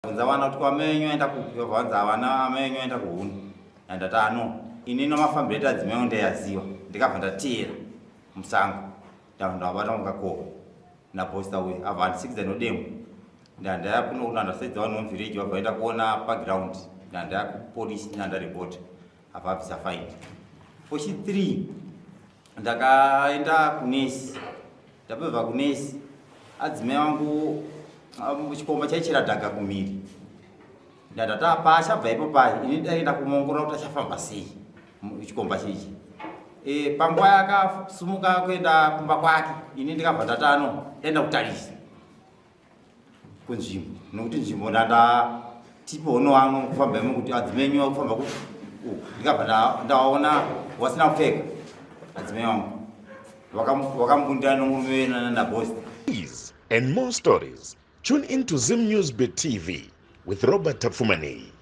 Nzavana kuti kwamenyo enda kubvanza vana amenyo enda kuhuni ndatano inini mafambiro adzimwe ndeyaziva ndikabva ndatira musango ndabata mukakoko naposta we avhandi 6 nodemo ndandaya kuno ndasedza vanhu village vabvaenda kuona background ndandaya kupolisi ndandareport abvisa fine pochi 3 ndakaenda kunesi ndapedza kunesi adzimai vangu chikomba chaichera dhaga kumiri ndandata pasha bva ipo pai ini ndaenda kumongorora kuti achafamba sei chikomba chichi panguva yakasumuka kuenda kumba kwake ini ndikabva ndatano enda kutarisa kunzvimbo nokuti nzvimbo ndatatipono vamwe kufamba imo kuti adzimenyu kufamba kuti ndikabva ndaona wasina kupfeka adzimai vangu vakambundira nomurume nabosta. These and more stories. Tune in to Zim News Bet TV with Robert Tafumani.